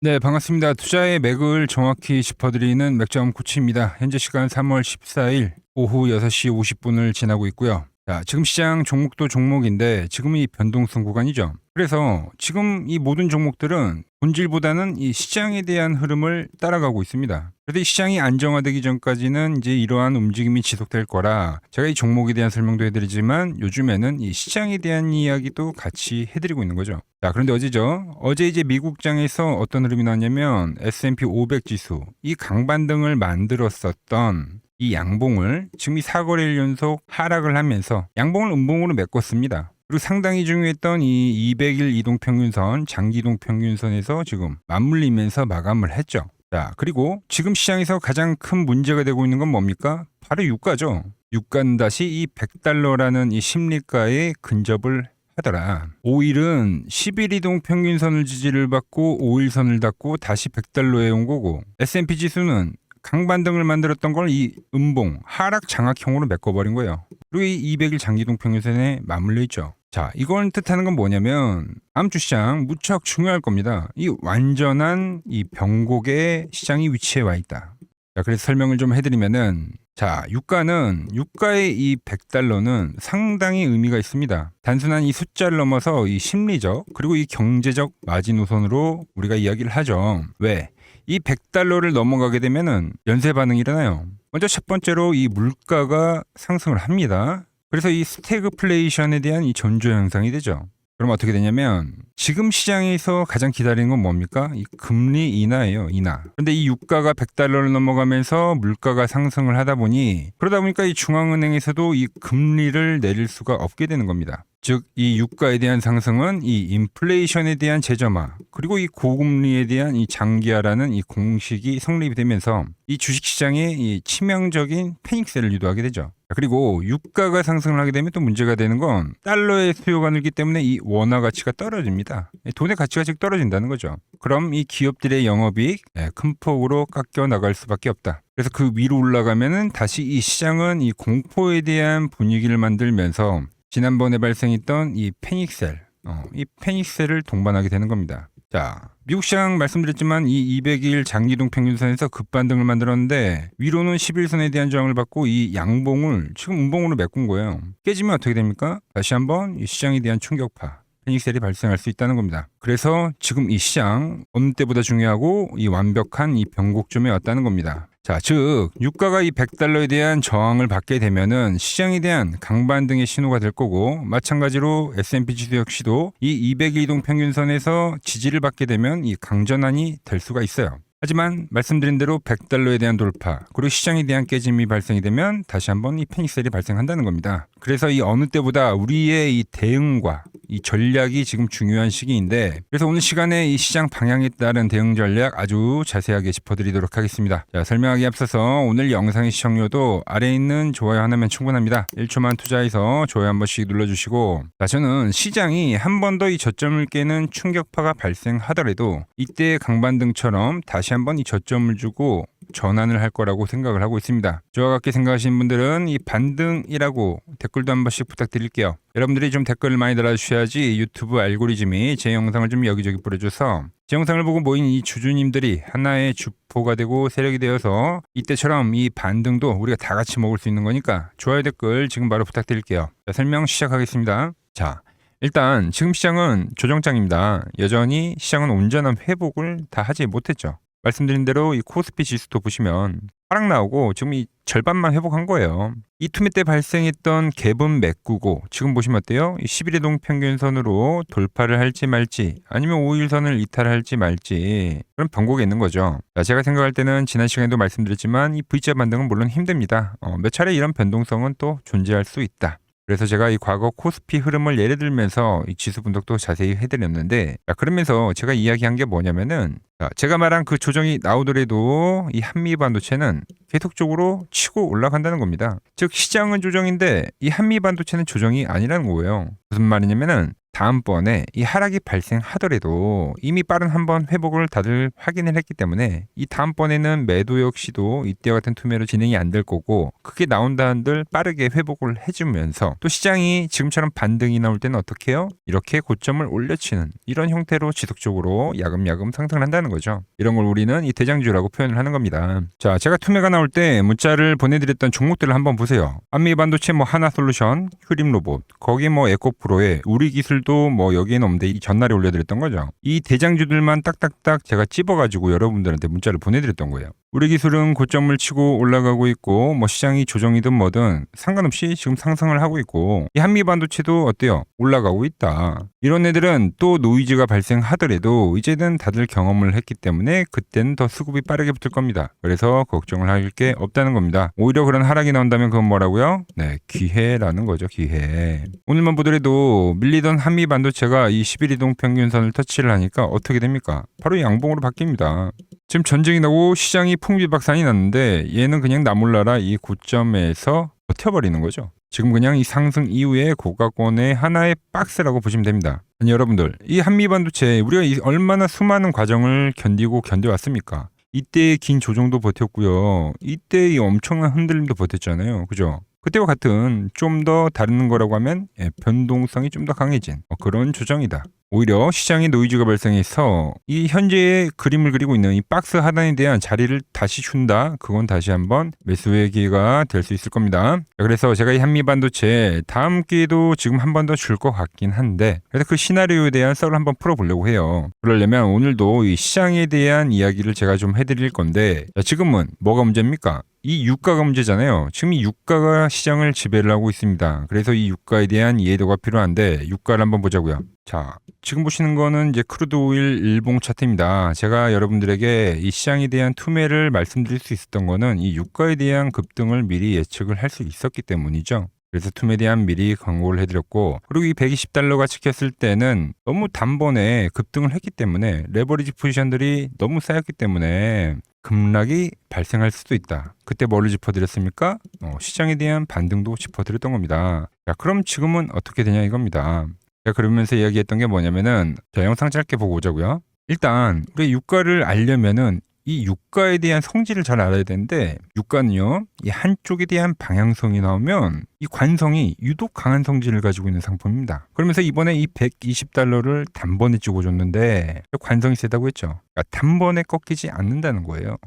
네, 반갑습니다. 투자의 맥을 정확히 짚어드리는 맥점 코치입니다. 현재 시간 3월 14일 오후 6시 50분을 지나고 있고요. 자, 지금 시장 종목도 종목인데 지금이 변동성 구간이죠. 그래서 지금 이 모든 종목들은 본질보다는 이 시장에 대한 흐름을 따라가고 있습니다. 그래도 이 시장이 안정화되기 전까지는 이제 이러한 움직임이 지속될 거라 제가 이 종목에 대한 설명도 해드리지만 요즘에는 이 시장에 대한 이야기도 같이 해드리고 있는 거죠. 자, 그런데 어제죠. 어제 이제 미국장에서 어떤 흐름이 나왔냐면 S&P 500 지수, 이 강반등을 만들었었던 이 양봉을 지금 이 4거래일 연속 하락을 하면서 양봉을 음봉으로 메꿨습니다. 그리고 상당히 중요했던 이 200일 이동평균선, 장기이동평균선에서 지금 맞물리면서 마감을 했죠. 자, 그리고 지금 시장에서 가장 큰 문제가 되고 있는 건 뭡니까? 바로 유가죠. 유가는 다시 이 100달러라는 이 심리가에 근접을 하더라. 5일은 10일 이동 평균선을 지지를 받고 5일선을 닫고 다시 100달러에 온 거고, S&P 지수는 강반등을 만들었던 걸 이 음봉 하락 장악형으로 메꿔버린 거예요. 그리고 이 200일 장기이동 평균선에 맞물려 있죠. 자, 이걸 뜻하는 건 뭐냐면 다음 주 시장 무척 중요할 겁니다. 이 완전한 이 변곡의 시장이 위치해 와 있다. 자, 그래서 설명을 좀 해드리면은, 자, 유가의 이 100달러는 상당히 의미가 있습니다. 단순한 이 숫자를 넘어서 이 심리적 그리고 이 경제적 마지노선으로 우리가 이야기를 하죠. 왜? 이 100달러를 넘어가게 되면은 연쇄 반응이 일어나요. 먼저 첫 번째로 이 물가가 상승을 합니다. 그래서 이 스태그플레이션에 대한 이 전조 현상이 되죠. 그럼 어떻게 되냐면 지금 시장에서 가장 기다리는 건 뭡니까? 이 금리 인하예요. 인하. 그런데 이 유가가 100달러를 넘어가면서 물가가 상승을 하다 보니, 그러다 보니까 이 중앙은행에서도 이 금리를 내릴 수가 없게 되는 겁니다. 즉 이 유가에 대한 상승은 이 인플레이션에 대한 재점화 그리고 이 고금리에 대한 이 장기화라는 이 공식이 성립이 되면서 이 주식시장에 이 치명적인 패닉셀을 유도하게 되죠. 그리고 유가가 상승을 하게 되면 또 문제가 되는 건 달러의 수요가 늘기 때문에 이 원화 가치가 떨어집니다. 돈의 가치가 즉 떨어진다는 거죠. 그럼 이 기업들의 영업이익 큰 폭으로 깎여 나갈 수밖에 없다. 그래서 그 위로 올라가면은 다시 이 시장은 이 공포에 대한 분위기를 만들면서 지난번에 발생했던 이 패닉셀을 동반하게 되는 겁니다. 자, 미국 시장 말씀드렸지만 이 200일 장기이동 평균선에서 급반등을 만들었는데 위로는 11선에 대한 저항을 받고 이 양봉을 지금 음봉으로 메꾼 거예요. 깨지면 어떻게 됩니까? 다시 한번 이 시장에 대한 충격파, 패닉셀이 발생할 수 있다는 겁니다. 그래서 지금 이 시장 어느 때보다 중요하고 이 완벽한 이 변곡점에 왔다는 겁니다. 자, 즉 유가가 이 100달러에 대한 저항을 받게 되면은 시장에 대한 강반등의 신호가 될 거고, 마찬가지로 S&P 지수 역시도 이 200일 이동 평균선에서 지지를 받게 되면 이 강전환이 될 수가 있어요. 하지만 말씀드린 대로 100달러에 대한 돌파 그리고 시장에 대한 깨짐이 발생이 되면 다시 한번 이 패닉셀이 발생한다는 겁니다. 그래서 이 어느 때보다 우리의 이 대응과 이 전략이 지금 중요한 시기인데, 그래서 오늘 시간에 이 시장 방향에 따른 대응 전략 아주 자세하게 짚어드리도록 하겠습니다. 자, 설명하기 앞서서 오늘 영상의 시청료도 아래에 있는 좋아요 하나면 충분합니다. 1초만 투자해서 좋아요 한 번씩 눌러주시고, 자, 저는 시장이 한 번 더 이 저점을 깨는 충격파가 발생하더라도 이때 강반등처럼 다시 한번 이 저점을 주고 전환을 할 거라고 생각을 하고 있습니다. 저와 같게 생각하시는 분들은 이 반등이라고 댓글도 한 번씩 부탁드릴게요. 여러분들이 좀 댓글을 많이 달아주셔야지 유튜브 알고리즘이 제 영상을 좀 여기저기 뿌려줘서 제 영상을 보고 모인 이 주주님들이 하나의 주포가 되고 세력이 되어서 이때처럼 이 반등도 우리가 다 같이 먹을 수 있는 거니까 좋아요 댓글 지금 바로 부탁드릴게요. 자, 설명 시작하겠습니다. 자, 일단 지금 시장은 조정장입니다. 여전히 시장은 온전한 회복을 다 하지 못했죠. 말씀드린 대로 이 코스피 지수도 보시면 하락 나오고 지금 이 절반만 회복한 거예요. 이 투매 때 발생했던 갭은 메꾸고 지금 보시면 어때요? 이 11일동 평균선으로 돌파를 할지 말지 아니면 5일선을 이탈할지 말지 그런 변곡에 있는 거죠. 자, 제가 생각할 때는 지난 시간에도 말씀드렸지만 이 V자 반등은 물론 힘듭니다. 몇 차례 이런 변동성은 또 존재할 수 있다. 그래서 제가 이 과거 코스피 흐름을 예를 들면서 이 지수 분석도 자세히 해드렸는데, 자, 그러면서 제가 이야기한 게 뭐냐면은, 자, 제가 말한 그 조정이 나오더라도 이 한미 반도체는 계속적으로 치고 올라간다는 겁니다. 즉 시장은 조정인데 이 한미 반도체는 조정이 아니라는 거예요. 무슨 말이냐면은 다음번에 이 하락이 발생하더라도 이미 빠른 한번 회복을 다들 확인을 했기 때문에 이 다음번에는 매도 역시도 이때와 같은 투매로 진행이 안 될 거고, 그게 나온다 한들 빠르게 회복을 해주면서 또 시장이 지금처럼 반등이 나올 때는 어떻게 해요? 이렇게 고점을 올려치는 이런 형태로 지속적으로 야금야금 상승을 한다는 거죠. 이런 걸 우리는 이 대장주라고 표현을 하는 겁니다. 자, 제가 투매가 나올 때 문자를 보내드렸던 종목들을 한번 보세요. 한미반도체, 하나솔루션, 휴림로봇, 거기 에코프로에 우리 기술도 여기에는 없는데 이 전날에 올려드렸던 거죠. 이 대장주들만 딱딱딱 제가 찝어가지고 여러분들한테 문자를 보내드렸던 거예요. 우리 기술은 고점을 치고 올라가고 있고 시장이 조정이든 뭐든 상관없이 지금 상승을 하고 있고, 이 한미반도체도 어때요? 올라가고 있다. 이런 애들은 또 노이즈가 발생하더라도 이제는 다들 경험을 했기 때문에 그때는 더 수급이 빠르게 붙을 겁니다. 그래서 걱정을 할 게 없다는 겁니다. 오히려 그런 하락이 나온다면 그건 뭐라고요? 네, 기회라는 거죠. 기회. 오늘만 보더라도 밀리던 한미반도체가 이 11 이동평균선을 터치를 하니까 어떻게 됩니까? 바로 양봉으로 바뀝니다. 지금 전쟁이 나고 시장이 풍비박산이 났는데 얘는 그냥 나몰라라 이 고점에서 버텨버리는 거죠. 지금 그냥 이 상승 이후에 고가권의 하나의 박스라고 보시면 됩니다. 아니 여러분들, 이 한미반도체 우리가 얼마나 수많은 과정을 견뎌왔습니까? 이때의 긴 조정도 버텼고요. 이때의 엄청난 흔들림도 버텼잖아요. 그죠? 그때와 같은 좀 더 다른 거라고 하면 변동성이 좀 더 강해진 그런 조정이다. 오히려 시장의 노이즈가 발생해서 이 현재의 그림을 그리고 있는 이 박스 하단에 대한 자리를 다시 준다. 그건 다시 한번 매수의 기회가 될 수 있을 겁니다. 그래서 제가 이 한미반도체 다음 기회도 지금 한 번 더 줄 것 같긴 한데, 그래서 그 시나리오에 대한 썰을 한번 풀어보려고 해요. 그러려면 오늘도 이 시장에 대한 이야기를 제가 좀 해드릴 건데, 지금은 뭐가 문제입니까? 이 유가가 문제잖아요. 지금 이 유가가 시장을 지배를 하고 있습니다. 그래서 이 유가에 대한 이해도가 필요한데 유가를 한번 보자고요. 자, 지금 보시는 거는 이제 크루드 오일 일봉 차트입니다. 제가 여러분들에게 이 시장에 대한 투매를 말씀드릴 수 있었던 거는 이 유가에 대한 급등을 미리 예측을 할 수 있었기 때문이죠. 그래서 투매에 대한 미리 광고를 해드렸고, 그리고 이 120달러가 찍혔을 때는 너무 단번에 급등을 했기 때문에 레버리지 포지션들이 너무 쌓였기 때문에 급락이 발생할 수도 있다. 그때 뭐를 짚어드렸습니까? 시장에 대한 반등도 짚어드렸던 겁니다. 자, 그럼 지금은 어떻게 되냐 이겁니다. 제가 그러면서 이야기했던 게 뭐냐면은, 자, 영상 짧게 보고 오자고요. 일단 우리 유가를 알려면은 이 유가에 대한 성질을 잘 알아야 되는데, 유가는요, 이 한쪽에 대한 방향성이 나오면 이 관성이 유독 강한 성질을 가지고 있는 상품입니다. 그러면서 이번에 이 120달러를 단번에 찍어줬는데 관성이 세다고 했죠. 그러니까 단번에 꺾이지 않는다는 거예요.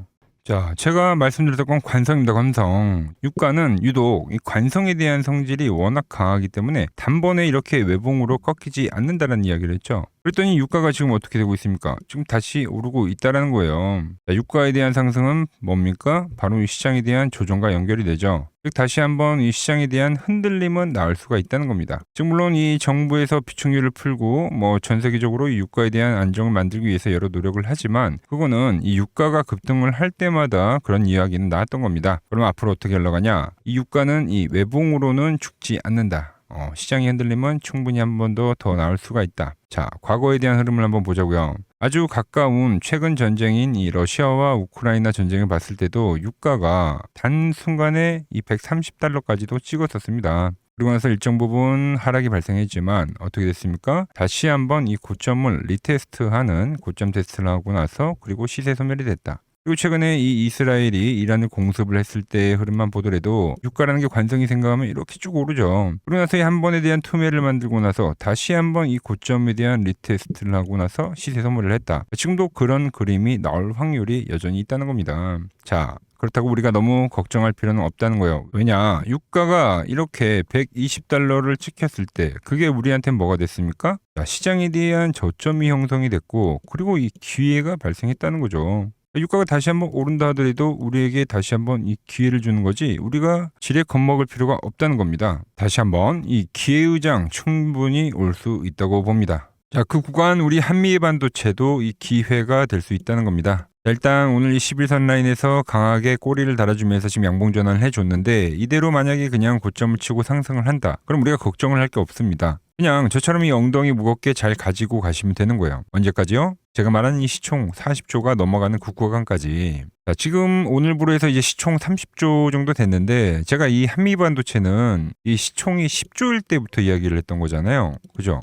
자, 제가 말씀드렸던 건 관성입니다. 관성. 유가는 유독 이 관성에 대한 성질이 워낙 강하기 때문에 단번에 이렇게 외봉으로 꺾이지 않는다는 이야기를 했죠. 그랬더니 유가가 지금 어떻게 되고 있습니까? 지금 다시 오르고 있다라는 거예요. 자, 유가에 대한 상승은 뭡니까? 바로 이 시장에 대한 조정과 연결이 되죠. 즉 다시 한번 이 시장에 대한 흔들림은 나올 수가 있다는 겁니다. 지금 물론 이 정부에서 비축률을 풀고 전 세계적으로 이 유가에 대한 안정을 만들기 위해서 여러 노력을 하지만, 그거는 이 유가가 급등을 할 때마다 그런 이야기는 나왔던 겁니다. 그럼 앞으로 어떻게 흘러가냐? 이 유가는 이 외봉으로는 죽지 않는다. 시장의 흔들림은 충분히 한 번 더 나올 수가 있다. 자, 과거에 대한 흐름을 한번 보자고요. 아주 가까운 최근 전쟁인 이 러시아와 우크라이나 전쟁을 봤을 때도 유가가 단순간에 이 130달러까지도 찍었었습니다. 그리고 나서 일정 부분 하락이 발생했지만 어떻게 됐습니까? 다시 한번 이 고점을 리테스트하는 고점 테스트를 하고 나서 그리고 시세 소멸이 됐다. 그리고 최근에 이 이스라엘이 이란을 공습을 했을 때의 흐름만 보더라도 유가라는 게 관성이 생각하면 이렇게 쭉 오르죠. 그러고 나서 한 번에 대한 투매를 만들고 나서 다시 한번 이 고점에 대한 리테스트를 하고 나서 시세 소멸을 했다. 지금도 그런 그림이 나올 확률이 여전히 있다는 겁니다. 자, 그렇다고 우리가 너무 걱정할 필요는 없다는 거예요. 왜냐? 유가가 이렇게 120달러를 찍혔을 때 그게 우리한테 뭐가 됐습니까? 자, 시장에 대한 저점이 형성이 됐고, 그리고 이 기회가 발생했다는 거죠. 유가가 다시 한번 오른다 하더라도 우리에게 다시 한번 이 기회를 주는 거지, 우리가 지레 겁먹을 필요가 없다는 겁니다. 다시 한번 이 기회의 장 충분히 올 수 있다고 봅니다. 자, 그 구간 우리 한미반도체도 이 기회가 될 수 있다는 겁니다. 일단 오늘 이 11선 라인에서 강하게 꼬리를 달아주면서 지금 양봉 전환을 해줬는데, 이대로 만약에 그냥 고점을 치고 상승을 한다, 그럼 우리가 걱정을 할 게 없습니다. 그냥 저처럼 이 엉덩이 무겁게 잘 가지고 가시면 되는 거예요. 언제까지요? 제가 말하는 이 시총 40조가 넘어가는 그 구간까지. 자, 지금 오늘부로 해서 이제 시총 30조 정도 됐는데, 제가 이 한미반도체는 이 시총이 10조일 때부터 이야기를 했던 거잖아요. 그죠?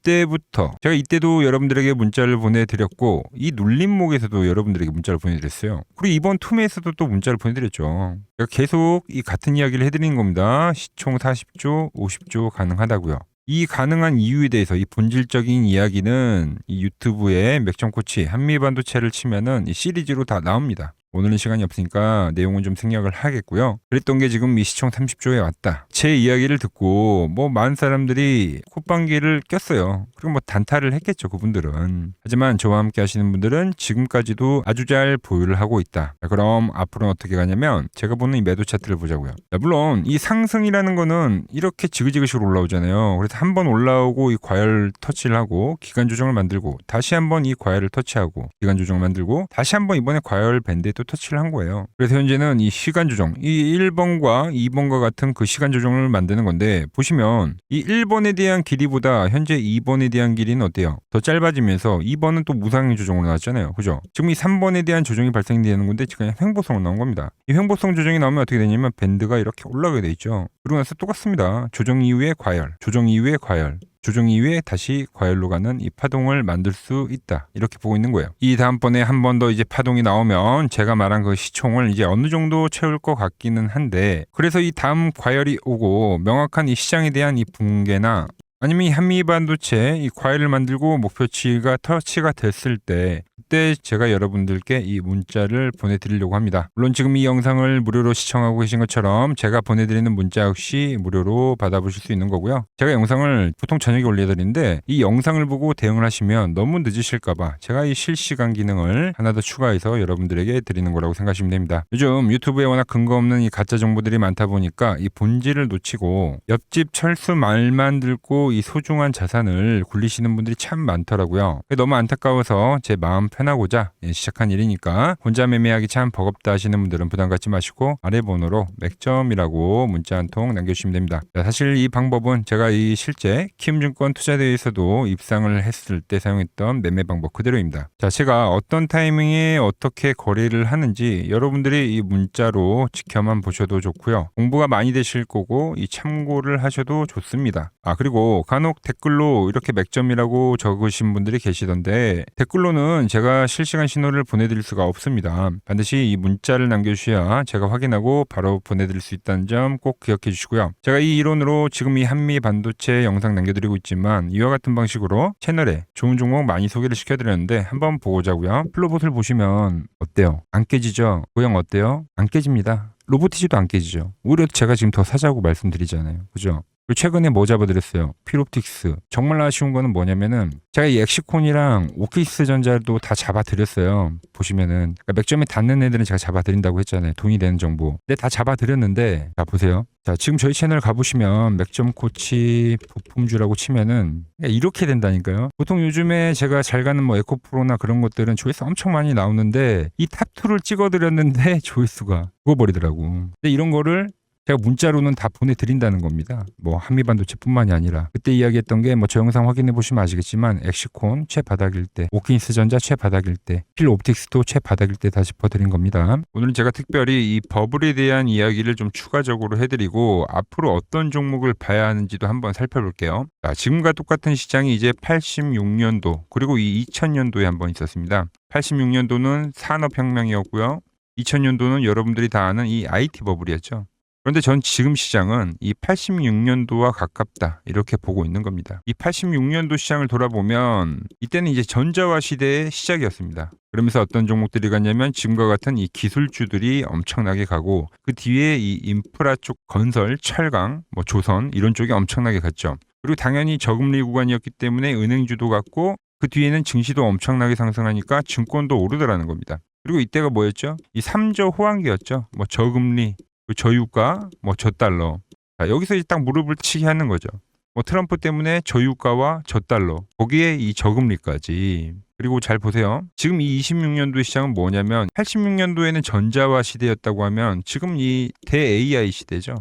이때부터 제가 이때도 여러분들에게 문자를 보내드렸고 이 눌림목에서도 여러분들에게 문자를 보내드렸어요. 그리고 이번 투매에서도 또 문자를 보내드렸죠. 제가 계속 이 같은 이야기를 해드리는 겁니다. 시총 40조, 50조 가능하다고요. 이 가능한 이유에 대해서 이 본질적인 이야기는 이 유튜브에 맥점코치 한미반도체를 치면은 이 시리즈로 다 나옵니다. 오늘은 시간이 없으니까 내용은 좀 생략을 하겠고요. 그랬던 게 지금 이 시총 30조에 왔다. 제 이야기를 듣고 뭐 많은 사람들이 콧방귀를 꼈어요. 그리고 뭐 단타를 했겠죠, 그분들은. 하지만 저와 함께 하시는 분들은 지금까지도 아주 잘 보유를 하고 있다. 자, 그럼 앞으로는 어떻게 가냐면 제가 보는 이 매도 차트를 보자고요. 자, 물론 이 상승이라는 거는 이렇게 지그지그식으로 올라오잖아요. 그래서 한번 올라오고 이 과열 터치를 하고 기간 조정을 만들고 다시 한번 이 과열을 터치하고 기간 조정을 만들고 다시 한번 이번에 과열 밴드에 또 터치를 한 거예요. 그래서 현재는 이 시간 조정, 이 1번과 2번과 같은 그 시간 조정을 만드는 건데 보시면 이 1번에 대한 길이보다 현재 2번에 대한 길이는 어때요? 더 짧아지면서 2번은 또 무상향 조정으로 나왔잖아요. 그죠? 지금 이 3번에 대한 조정이 발생되는 건데 지금 횡보성으로 나온 겁니다. 이 횡보성 조정이 나오면 어떻게 되냐면 밴드가 이렇게 올라가게 돼 있죠. 그러고 나서 똑같습니다. 조정 이후에 과열, 조정 이후에 과열. 조정 이후에 다시 과열로 가는 이 파동을 만들 수 있다. 이렇게 보고 있는 거예요. 이 다음번에 한 번 더 이제 파동이 나오면 제가 말한 그 시총을 이제 어느 정도 채울 것 같기는 한데 그래서 이 다음 과열이 오고 명확한 이 시장에 대한 이 붕괴나 아니면 이 한미반도체 이 과열을 만들고 목표치가 터치가 됐을 때 그때 제가 여러분들께 이 문자를 보내드리려고 합니다. 물론 지금 이 영상을 무료로 시청하고 계신 것처럼 제가 보내드리는 문자 역시 무료로 받아보실 수 있는 거고요. 제가 영상을 보통 저녁에 올려드리는데 이 영상을 보고 대응을 하시면 너무 늦으실까봐 제가 이 실시간 기능을 하나 더 추가해서 여러분들에게 드리는 거라고 생각하시면 됩니다. 요즘 유튜브에 워낙 근거 없는 이 가짜 정보들이 많다 보니까 이 본질을 놓치고 옆집 철수 말만 듣고 이 소중한 자산을 굴리시는 분들이 참 많더라고요. 너무 안타까워서 제 마음 편하고자 시작한 일이니까 혼자 매매하기 참 버겁다 하시는 분들은 부담 갖지 마시고 아래 번호로 맥점이라고 문자 한 통 남겨주시면 됩니다. 사실 이 방법은 제가 이 실제 키움증권 투자대회에서도 입상을 했을 때 사용했던 매매 방법 그대로입니다. 자, 제가 어떤 타이밍에 어떻게 거래를 하는지 여러분들이 이 문자로 지켜만 보셔도 좋고요. 공부가 많이 되실 거고 이 참고를 하셔도 좋습니다. 그리고 간혹 댓글로 이렇게 맥점이라고 적으신 분들이 계시던데 댓글로는 제가 실시간 신호를 보내드릴 수가 없습니다. 반드시 이 문자를 남겨주셔야 제가 확인하고 바로 보내드릴 수 있다는 점 꼭 기억해 주시고요. 제가 이 이론으로 지금 이 한미 반도체 영상 남겨드리고 있지만 이와 같은 방식으로 채널에 좋은 종목 많이 소개를 시켜드렸는데 한번 보자고요. 플로봇을 보시면 어때요? 안 깨지죠? 모양 어때요? 안 깨집니다. 로보티지도 안 깨지죠. 오히려 제가 지금 더 사자고 말씀드리잖아요. 그죠? 최근에 뭐 잡아드렸어요? 필옵틱스. 정말 아쉬운 거는 뭐냐면은 제가 이 엑시콘이랑 오키스전자도 다 잡아드렸어요. 보시면은 그러니까 맥점에 닿는 애들은 제가 잡아드린다고 했잖아요. 돈이 되는 정보. 근데 다 잡아드렸는데 자 보세요. 자 지금 저희 채널 가보시면 맥점코치 부품주라고 치면은 이렇게 된다니까요. 보통 요즘에 제가 잘 가는 뭐 에코프로나 그런 것들은 조회수 엄청 많이 나오는데 이 탑2를 찍어드렸는데 조회수가 죽어버리더라고. 근데 이런 거를 제가 문자로는 다 보내드린다는 겁니다. 뭐 한미반도체뿐만이 아니라 그때 이야기했던 게 뭐 저 영상 확인해 보시면 아시겠지만 엑시콘 최바닥일 때, 오킨스전자 최바닥일 때, 필옵틱스도 최바닥일 때 다 짚어드린 겁니다. 오늘은 제가 특별히 이 버블에 대한 이야기를 좀 추가적으로 해드리고 앞으로 어떤 종목을 봐야 하는지도 한번 살펴볼게요. 자, 지금과 똑같은 시장이 이제 86년도 그리고 이 2000년도에 한번 있었습니다. 86년도는 산업혁명이었고요. 2000년도는 여러분들이 다 아는 이 IT 버블이었죠. 그런데 전 지금 시장은 이 86년도와 가깝다 이렇게 보고 있는 겁니다. 이 86년도 시장을 돌아보면 이때는 이제 전자화 시대의 시작이었습니다. 그러면서 어떤 종목들이 갔냐면 지금과 같은 이 기술주들이 엄청나게 가고 그 뒤에 이 인프라 쪽 건설, 철강, 뭐 조선 이런 쪽이 엄청나게 갔죠. 그리고 당연히 저금리 구간이었기 때문에 은행주도 갔고 그 뒤에는 증시도 엄청나게 상승하니까 증권도 오르더라는 겁니다. 그리고 이때가 뭐였죠? 이 3저 호황기였죠. 뭐 저금리 저유가, 뭐 저달러. 자, 여기서 이제 딱 무릎을 치게 하는 거죠. 뭐 트럼프 때문에 저유가와 저달러. 거기에 이 저금리까지. 그리고 잘 보세요. 지금 이 26년도 시장은 뭐냐면 86년도에는 전자화 시대였다고 하면 지금 이 대 AI 시대죠.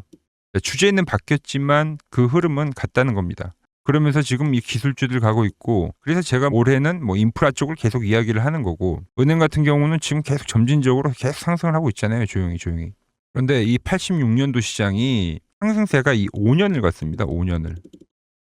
주제는 바뀌었지만 그 흐름은 같다는 겁니다. 그러면서 지금 이 기술주들 가고 있고 그래서 제가 올해는 뭐 인프라 쪽을 계속 이야기를 하는 거고 은행 같은 경우는 지금 계속 점진적으로 계속 상승을 하고 있잖아요. 조용히. 그런데 이 86년도 시장이 상승세가 이 5년을 갔습니다. 5년을.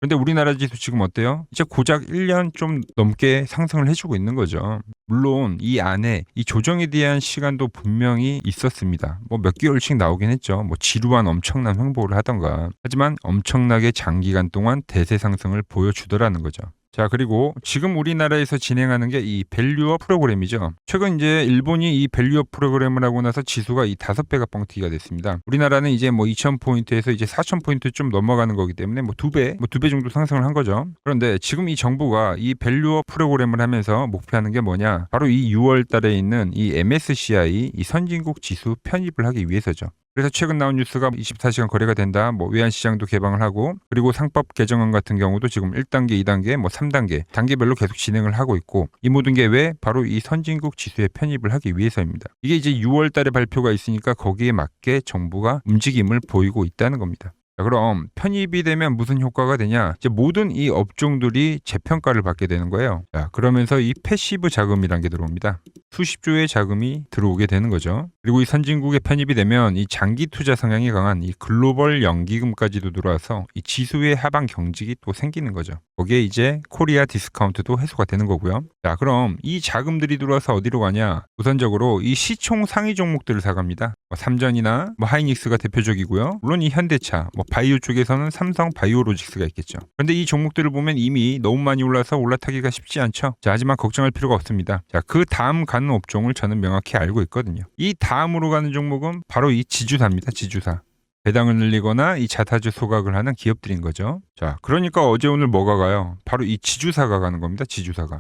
그런데 우리나라 지수 지금 어때요? 이제 고작 1년 좀 넘게 상승을 해주고 있는 거죠. 물론 이 안에 이 조정에 대한 시간도 분명히 있었습니다. 뭐 몇 개월씩 나오긴 했죠. 뭐 지루한 엄청난 횡보를 하던가. 하지만 엄청나게 장기간 동안 대세 상승을 보여주더라는 거죠. 자, 그리고 지금 우리나라에서 진행하는 게 이 밸류업 프로그램이죠. 최근 이제 일본이 이 밸류업 프로그램을 하고 나서 지수가 이 5배가 뻥튀기가 됐습니다. 우리나라는 이제 뭐 2,000포인트에서 이제 4,000포인트 좀 넘어가는 거기 때문에 뭐 2배 정도 상승을 한 거죠. 그런데 지금 이 정부가 이 밸류업 프로그램을 하면서 목표하는 게 뭐냐? 바로 이 6월 달에 있는 이 MSCI 이 선진국 지수 편입을 하기 위해서죠. 그래서 최근 나온 뉴스가 24시간 거래가 된다. 뭐 외환시장도 개방을 하고 그리고 상법 개정안 같은 경우도 지금 1단계, 2단계, 뭐 3단계 단계별로 계속 진행을 하고 있고 이 모든 게 왜? 바로 이 선진국 지수에 편입을 하기 위해서입니다. 이게 이제 6월 달에 발표가 있으니까 거기에 맞게 정부가 움직임을 보이고 있다는 겁니다. 자, 그럼 편입이 되면 무슨 효과가 되냐? 이제 모든 이 업종들이 재평가를 받게 되는 거예요. 자, 그러면서 이 패시브 자금이란 게 들어옵니다. 수십조의 자금이 들어오게 되는 거죠. 그리고 이 선진국에 편입이 되면 이 장기 투자 성향이 강한 이 글로벌 연기금까지도 들어와서 이 지수의 하방 경직이 또 생기는 거죠. 거기에 이제 코리아 디스카운트도 해소가 되는 거고요. 자, 그럼 이 자금들이 들어와서 어디로 가냐? 우선적으로 이 시총 상위 종목들을 사갑니다. 삼전이나 뭐 하이닉스가 대표적이고요. 물론 이 현대차, 뭐 바이오 쪽에서는 삼성 바이오로직스가 있겠죠. 그런데 이 종목들을 보면 이미 너무 많이 올라서 올라타기가 쉽지 않죠. 자, 하지만 걱정할 필요가 없습니다. 자, 그 다음 가는 업종을 저는 명확히 알고 있거든요. 이 다음으로 가는 종목은 바로 이 지주사입니다. 지주사. 배당을 늘리거나 이 자사주 소각을 하는 기업들인 거죠. 자, 그러니까 어제 오늘 뭐가 가요? 바로 이 지주사가 가는 겁니다. 지주사가.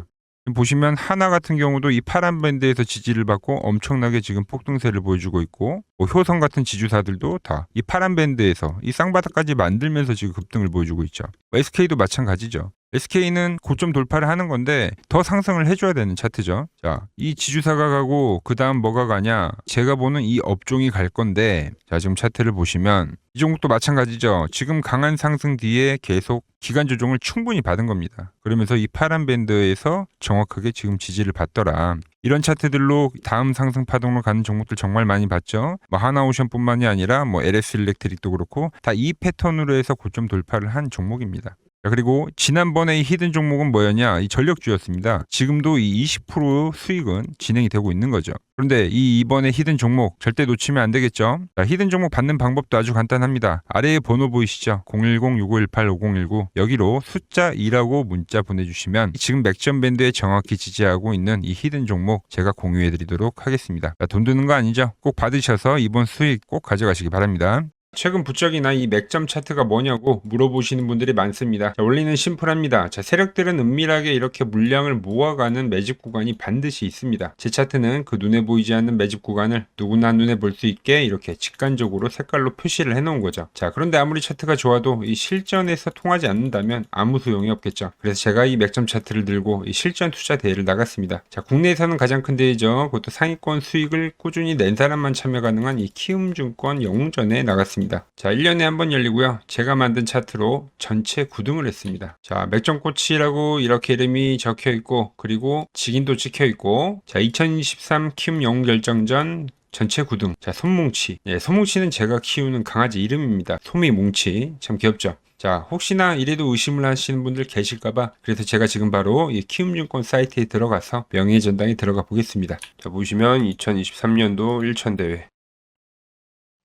보시면 하나 같은 경우도 이 파란 밴드에서 지지를 받고 엄청나게 지금 폭등세를 보여주고 있고 뭐 효성 같은 지주사들도 다 이 파란 밴드에서 이 쌍바닥까지 만들면서 지금 급등을 보여주고 있죠. SK도 마찬가지죠. SK는 고점 돌파를 하는 건데 더 상승을 해줘야 되는 차트죠. 자, 이 지주사가 가고 그 다음 뭐가 가냐? 제가 보는 이 업종이 갈 건데 자, 지금 차트를 보시면 이 종목도 마찬가지죠. 지금 강한 상승 뒤에 계속 기간 조정을 충분히 받은 겁니다. 그러면서 이 파란 밴드에서 정확하게 지금 지지를 받더라. 이런 차트들로 다음 상승 파동으로 가는 종목들 정말 많이 봤죠. 뭐 하나오션뿐만이 아니라 뭐 LS 일렉트릭도 그렇고 다 이 패턴으로 해서 고점 돌파를 한 종목입니다. 자, 그리고 지난번에 이 히든 종목은 뭐였냐? 이 전력주였습니다. 지금도 이 20% 수익은 진행이 되고 있는 거죠. 그런데 이번에 히든 종목 절대 놓치면 안 되겠죠? 자, 히든 종목 받는 방법도 아주 간단합니다. 아래에 번호 보이시죠? 010-6518-5019 여기로 숫자 2라고 문자 보내주시면 지금 맥점 밴드에 정확히 지지하고 있는 이 히든 종목 제가 공유해드리도록 하겠습니다. 자, 돈 드는 거 아니죠? 꼭 받으셔서 이번 수익 꼭 가져가시기 바랍니다. 최근 부적이나 이 맥점 차트가 뭐냐고 물어보시는 분들이 많습니다. 자, 원리는 심플합니다. 자, 세력들은 은밀하게 이렇게 물량을 모아가는 매집 구간이 반드시 있습니다. 제 차트는 그 눈에 보이지 않는 매집 구간을 누구나 눈에 볼 수 있게 이렇게 직관적으로 색깔로 표시를 해놓은 거죠. 자, 그런데 아무리 차트가 좋아도 이 실전에서 통하지 않는다면 아무 소용이 없겠죠. 그래서 제가 이 맥점 차트를 들고 이 실전 투자 대회를 나갔습니다. 자, 국내에서는 가장 큰 대회죠. 그것도 상위권 수익을 꾸준히 낸 사람만 참여 가능한 이 키움증권 영웅전에 나갔습니다. 자, 1년에 한 번 열리고요. 제가 만든 차트로 전체 9등을 했습니다. 자, 맥점꽃이라고 이렇게 이름이 적혀 있고 그리고 직인도 찍혀 있고 자, 2023 키움 영웅결정전 전체 9등. 자, 솜뭉치. 예, 솜뭉치는 제가 키우는 강아지 이름입니다. 솜이뭉치. 참 귀엽죠? 자, 혹시나 이래도 의심을 하시는 분들 계실까봐 그래서 제가 지금 바로 이 키움증권 사이트에 들어가서 명예의 전당에 들어가 보겠습니다. 자, 보시면 2023년도 1천대회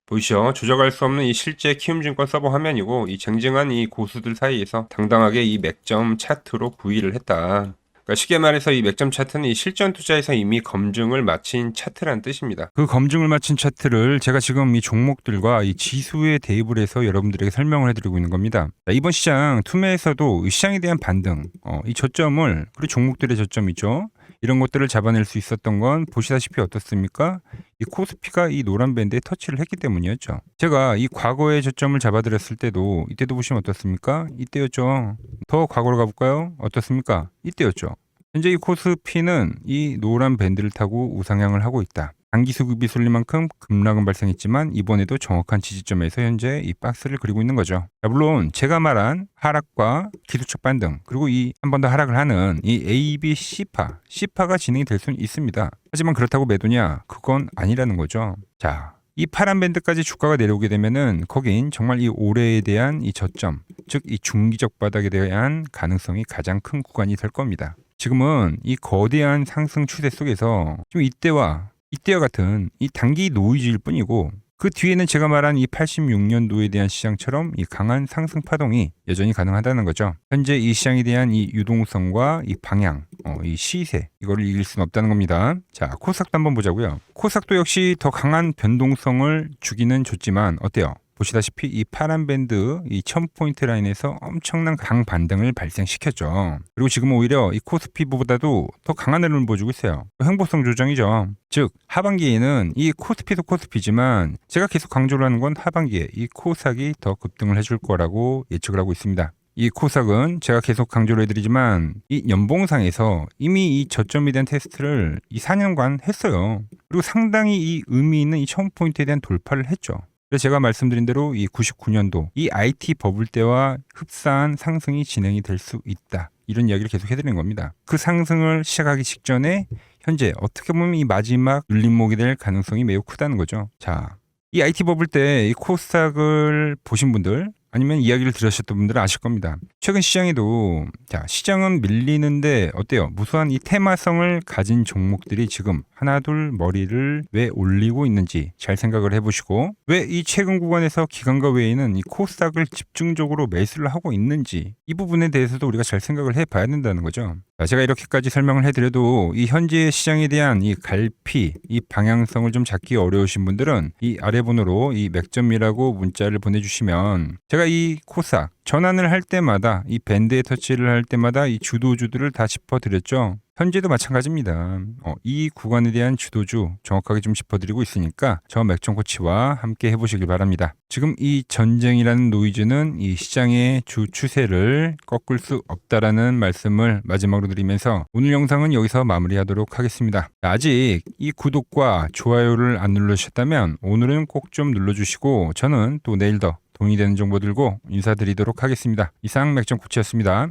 보이시죠? 조작할 수 없는 이 실제 키움증권 서버 화면이고 이 쟁쟁한 이 고수들 사이에서 당당하게 이 맥점 차트로 구의를 했다. 그러니까 쉽게 말해서 이 맥점 차트는 이 실전 투자에서 이미 검증을 마친 차트란 뜻입니다. 그 검증을 마친 차트를 제가 지금 이 종목들과 이 지수에 대입을 해서 여러분들에게 설명을 해드리고 있는 겁니다. 자, 이번 시장 투매에서도 시장에 대한 반등, 이 저점을 그리고 종목들의 저점이죠. 이런 것들을 잡아낼 수 있었던 건 보시다시피 어떻습니까? 이 코스피가 이 노란 밴드에 터치를 했기 때문이었죠. 제가 이 과거의 저점을 잡아드렸을 때도 이때도 보시면 어떻습니까? 이때였죠. 더 과거로 가볼까요? 어떻습니까? 이때였죠. 현재 이 코스피는 이 노란 밴드를 타고 우상향을 하고 있다. 단기 수급이 쏠릴 만큼 급락은 발생했지만 이번에도 정확한 지지점에서 현재 이 박스를 그리고 있는 거죠. 자, 물론 제가 말한 하락과 기술적 반등 그리고 이 한 번 더 하락을 하는 이 A, B, C파가 진행이 될 수는 있습니다. 하지만 그렇다고 매도냐? 그건 아니라는 거죠. 자, 이 파란 밴드까지 주가가 내려오게 되면은 거긴 정말 이 올해에 대한 이 저점, 즉 이 중기적 바닥에 대한 가능성이 가장 큰 구간이 될 겁니다. 지금은 이 거대한 상승 추세 속에서 좀 이때와 같은 이 단기 노이즈일 뿐이고, 그 뒤에는 제가 말한 이 86년도에 대한 시장처럼 이 강한 상승 파동이 여전히 가능하다는 거죠. 현재 이 시장에 대한 이 유동성과 이 방향, 이 시세, 이거를 이길 수는 없다는 겁니다. 자, 코스닥도 한번 보자고요. 코스닥도 역시 더 강한 변동성을 주기는 줬지만 어때요? 보시다시피 이 파란 밴드, 이 1000포인트 라인에서 엄청난 강반등을 발생시켰죠. 그리고 지금 오히려 이 코스피보다도 더 강한 흐름을 보여주고 있어요. 횡보성 조정이죠. 즉 하반기에는 이 코스피도 코스피지만 제가 계속 강조를 하는 건 하반기에 이 코스닥이 더 급등을 해줄 거라고 예측을 하고 있습니다. 이 코스닥은 제가 계속 강조를 해드리지만 이 연봉상에서 이미 이 저점에 대한 테스트를 이 4년간 했어요. 그리고 상당히 이 의미 있는 이 1000포인트에 대한 돌파를 했죠. 그래서 제가 말씀드린 대로 이 99년도 이 IT 버블 때와 흡사한 상승이 진행이 될 수 있다. 이런 이야기를 계속 해드리는 겁니다. 그 상승을 시작하기 직전에 현재 어떻게 보면 이 마지막 눌림목이 될 가능성이 매우 크다는 거죠. 자, 이 IT 버블 때 이 코스닥을 보신 분들 아니면 이야기를 들으셨던 분들은 아실 겁니다. 최근 시장에도 시장은 밀리는데 어때요? 무수한 이 테마성을 가진 종목들이 지금 하나둘 머리를 왜 올리고 있는지 잘 생각을 해보시고, 왜 이 최근 구간에서 기관과 외에는 이 코스닥을 집중적으로 매수를 하고 있는지, 이 부분에 대해서도 우리가 잘 생각을 해봐야 된다는 거죠. 제가 이렇게까지 설명을 해드려도 이 현재 시장에 대한 이 갈피, 이 방향성을 좀 잡기 어려우신 분들은 이 아래 번호로 이 맥점이라고 문자를 보내주시면 제가 이 코스닥 전환을 할 때마다 이 밴드에 터치를 할 때마다 이 주도주들을 다 짚어드렸죠. 현재도 마찬가지입니다. 이 구간에 대한 주도주 정확하게 좀 짚어드리고 있으니까 저 맥점 코치와 함께 해보시길 바랍니다. 지금 이 전쟁이라는 노이즈는 이 시장의 주 추세를 꺾을 수 없다라는 말씀을 마지막으로 드리면서 오늘 영상은 여기서 마무리하도록 하겠습니다. 아직 이 구독과 좋아요를 안 눌러주셨다면 오늘은 꼭 좀 눌러주시고, 저는 또 내일 더 돈이 되는 정보 들고 인사드리도록 하겠습니다. 이상 맥점 코치였습니다.